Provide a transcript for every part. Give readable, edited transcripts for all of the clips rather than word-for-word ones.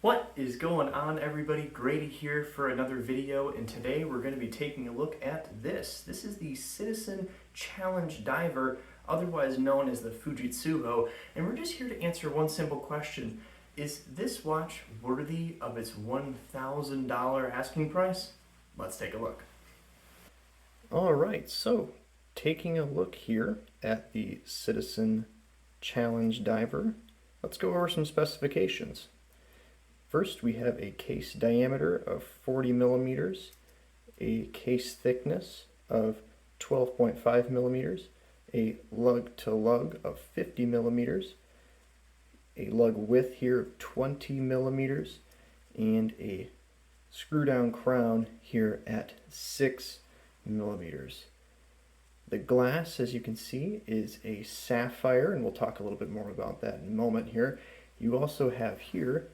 What is going on, everybody? Grady here for another video, and today we're going to be taking a look at this. This is the Citizen Challenge Diver, otherwise known as the Fujitsubo, and we're just here to answer one simple question. Is this watch worthy of its $1,000 asking price? Let's take a look. Alright, so taking a look here at the Citizen Challenge Diver, let's go over some specifications. First, we have a case diameter of 40 millimeters, a case thickness of 12.5 millimeters, a lug to lug of 50 millimeters, a lug width here of 20 millimeters, and a screw down crown here at 6 millimeters. The glass, as you can see, is a sapphire, and we'll talk a little bit more about that in a moment here. You also have here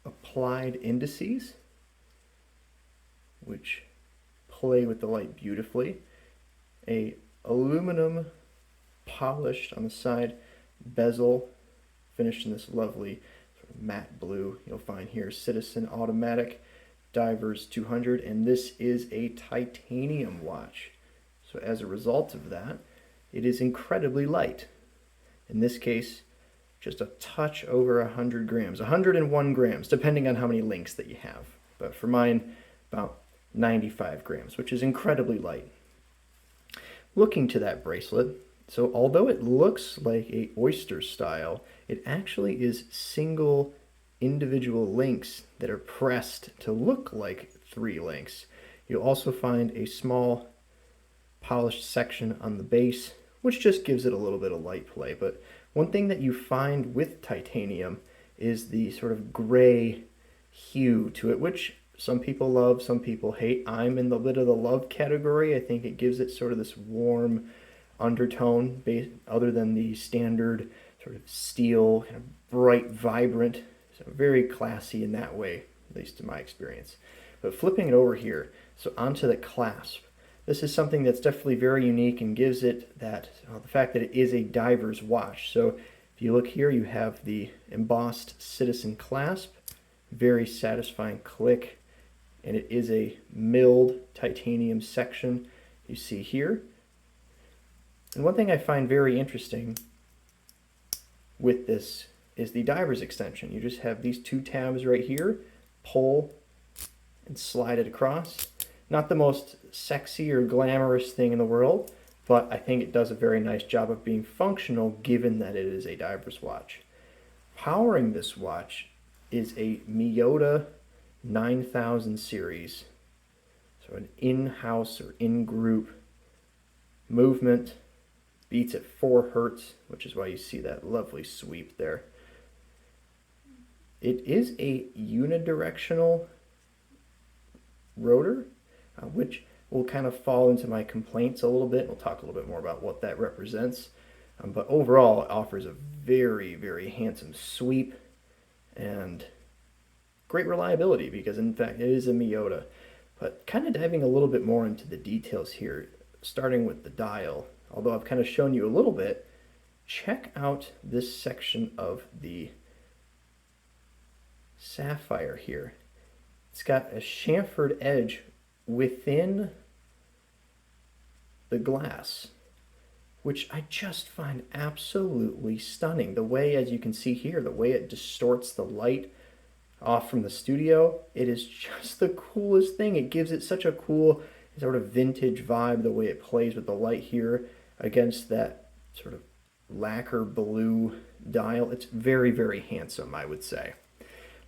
applied indices, which play with the light beautifully. A aluminum polished on the side bezel, finished in this lovely sort of matte blue. You'll find here Citizen Automatic Divers 200, and this is a titanium watch. So as a result of that, it is incredibly light. In this case, just a touch over 100 grams, 101 grams, depending on how many links that you have. But for mine, about 95 grams, which is incredibly light. Looking to that bracelet, so although it looks like a oyster style, it actually is single individual links that are pressed to look like 3 links. You'll also find a small polished section on the base, which just gives it a little bit of light play. But one thing that you find with titanium is the sort of gray hue to it, which some people love, some people hate. I'm in the bit of the love category. I think it gives it sort of this warm undertone, other than the standard sort of steel, kind of bright, vibrant. So very classy in that way, at least in my experience. But flipping it over here, so onto the clasp. This is something that's definitely very unique and gives it that, the fact that it is a diver's watch. So if you look here, you have the embossed Citizen clasp, very satisfying click, and it is a milled titanium section you see here. And one thing I find very interesting with this is the diver's extension. You just have these 2 tabs right here, pull and slide it across. Not the most sexy or glamorous thing in the world, but I think it does a very nice job of being functional given that it is a diver's watch. Powering this watch is a Miyota 9000 series, so an in-house or in-group movement, beats at 4 Hertz, which is why you see that lovely sweep there. It is a unidirectional rotor, which will kind of fall into my complaints a little bit. We'll talk a little bit more about what that represents. But overall, it offers a very, very handsome sweep and great reliability because, in fact, it is a Miyota. But kind of diving a little bit more into the details here, starting with the dial. Although I've kind of shown you a little bit, check out this section of the sapphire here. It's got a chamfered edge within the glass, which I just find absolutely stunning. The way, as you can see here, the way it distorts the light off from the studio, it is just the coolest thing. It gives it such a cool sort of vintage vibe, the way it plays with the light here against that sort of lacquer blue dial. It's very, very handsome, I would say.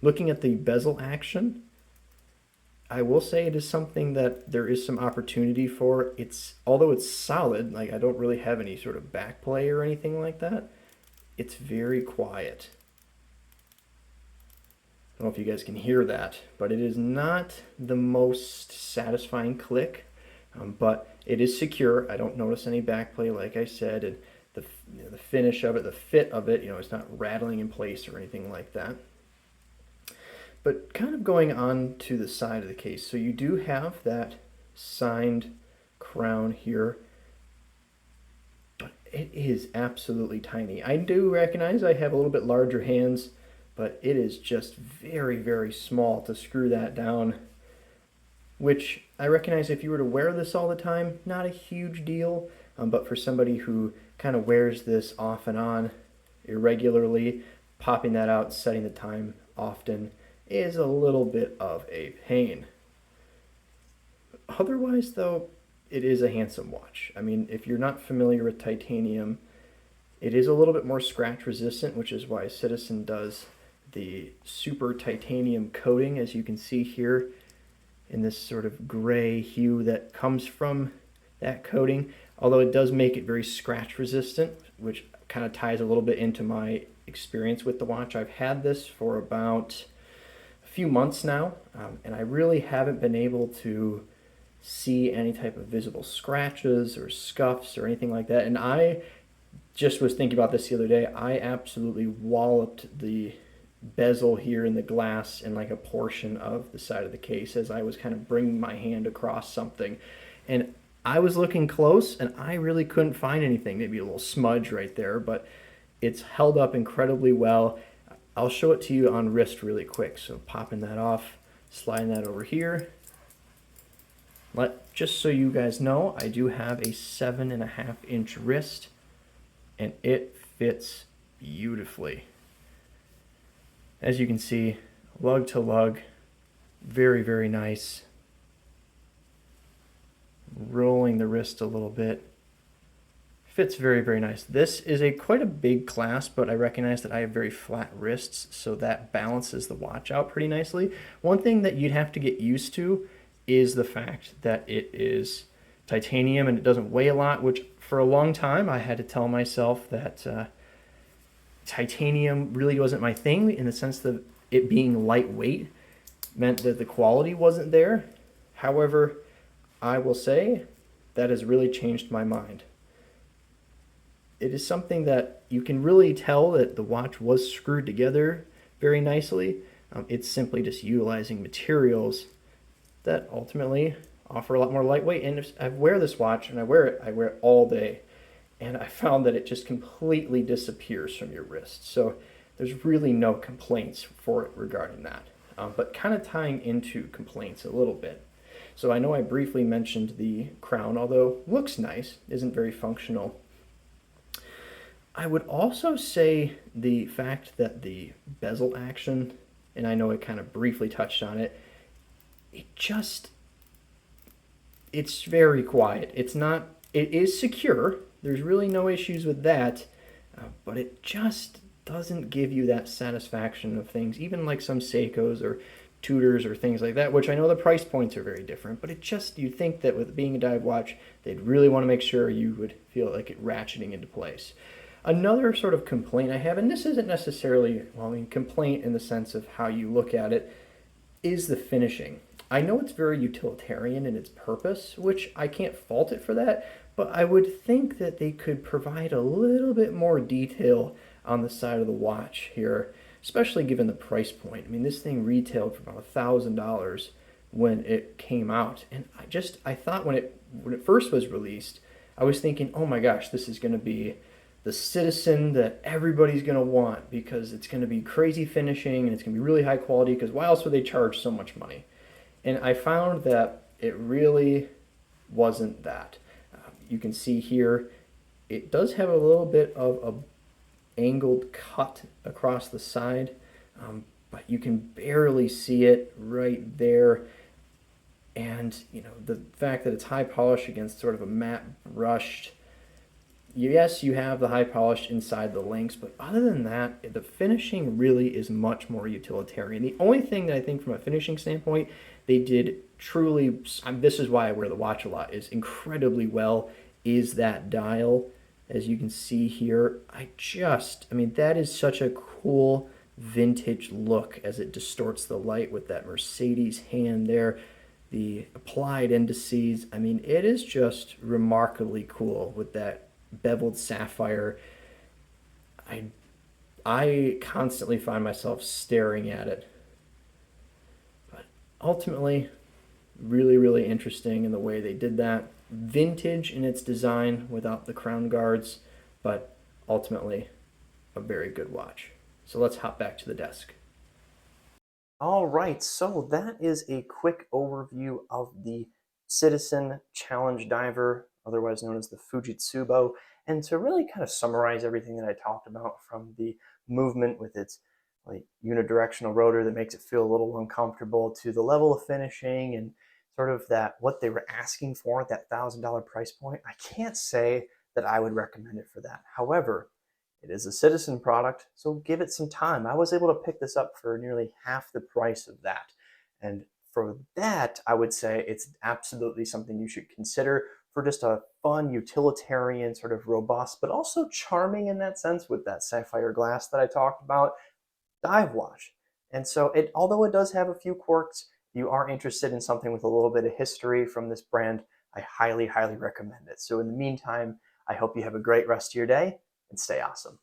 Looking at the bezel action, I will say it is something that there is some opportunity for. Although it's solid, like I don't really have any sort of back play or anything like that, it's very quiet. I don't know if you guys can hear that, but it is not the most satisfying click, but it is secure. I don't notice any back play, like I said, and the finish of it, the fit of it, it's not rattling in place or anything like that. But kind of going on to the side of the case, so you do have that signed crown here, but it is absolutely tiny. I do recognize I have a little bit larger hands but it is just very, very small to screw that down, which I recognize if you were to wear this all the time, not a huge deal, but for somebody who kind of wears this off and on irregularly, popping that out, setting the time often is a little bit of a pain. Otherwise, though, it is a handsome watch. I mean, if you're not familiar with titanium, it is a little bit more scratch resistant, which is why Citizen does the super titanium coating, as you can see here in this sort of gray hue that comes from that coating, although it does make it very scratch resistant, which kind of ties a little bit into my experience with the watch. I've had this for about a few months now, and I really haven't been able to see any type of visible scratches or scuffs or anything like that. And I just was thinking about this the other day. I absolutely walloped the bezel here in the glass and like a portion of the side of the case as I was kind of bringing my hand across something. And I was looking close and I really couldn't find anything, maybe a little smudge right there, but it's held up incredibly well. I'll show it to you on wrist really quick. So popping that off, sliding that over here. Just so you guys know, I do have a 7.5-inch wrist and it fits beautifully. As you can see, lug to lug, very, very nice. Rolling the wrist a little bit. Fits very, very nice. This is quite a big clasp, but I recognize that I have very flat wrists, so that balances the watch out pretty nicely. One thing that you'd have to get used to is the fact that it is titanium and it doesn't weigh a lot, which for a long time I had to tell myself that titanium really wasn't my thing, in the sense that it being lightweight meant that the quality wasn't there. However, I will say that has really changed my mind. It is something that you can really tell that the watch was screwed together very nicely. It's simply just utilizing materials that ultimately offer a lot more lightweight. And if I wear this watch and I wear it all day, and I found that it just completely disappears from your wrist. So there's really no complaints for it regarding that. But kind of tying into complaints a little bit. So I know I briefly mentioned the crown, although looks nice, isn't very functional. I would also say the fact that the bezel action, and I know I kind of briefly touched on it, it's very quiet. It is secure. There's really no issues with that, but it just doesn't give you that satisfaction of things, even like some Seikos or Tudors or things like that, which I know the price points are very different, but you think that with being a dive watch, they'd really want to make sure you would feel like it ratcheting into place. Another sort of complaint I have, and this isn't necessarily, complaint in the sense of how you look at it, is the finishing. I know it's very utilitarian in its purpose, which I can't fault it for that, but I would think that they could provide a little bit more detail on the side of the watch here, especially given the price point. I mean, this thing retailed for about $1,000 when it came out, and I thought when it first was released, I was thinking, oh my gosh, this is going to be the Citizen that everybody's going to want, because it's going to be crazy finishing and it's going to be really high quality, because why else would they charge so much money? And I found that it really wasn't that. You can see here, it does have a little bit of a angled cut across the side, but you can barely see it right there. And the fact that it's high polish against sort of a matte brushed, yes, you have the high polish inside the links, but other than that, the finishing really is much more utilitarian. The only thing that I think from a finishing standpoint, they did truly, this is why I wear the watch a lot, is incredibly well, is that dial. As you can see here, that is such a cool vintage look as it distorts the light with that Mercedes hand there. The applied indices, it is just remarkably cool with that beveled sapphire. I constantly find myself staring at it. But ultimately, really, really interesting in the way they did that. Vintage in its design without the crown guards, but ultimately a very good watch. So let's hop back to the desk. All right, so that is a quick overview of the Citizen Challenge Diver, otherwise known as the Fujitsubo. And to really kind of summarize everything that I talked about, from the movement with its like unidirectional rotor that makes it feel a little uncomfortable, to the level of finishing and sort of that what they were asking for at that $1,000 price point, I can't say that I would recommend it for that. However, it is a Citizen product, so give it some time. I was able to pick this up for nearly half the price of that. And for that, I would say it's absolutely something you should consider for just a fun, utilitarian, sort of robust, but also charming in that sense with that sapphire glass that I talked about, dive watch. And so although it does have a few quirks, if you are interested in something with a little bit of history from this brand, I highly, highly recommend it. So in the meantime, I hope you have a great rest of your day and stay awesome.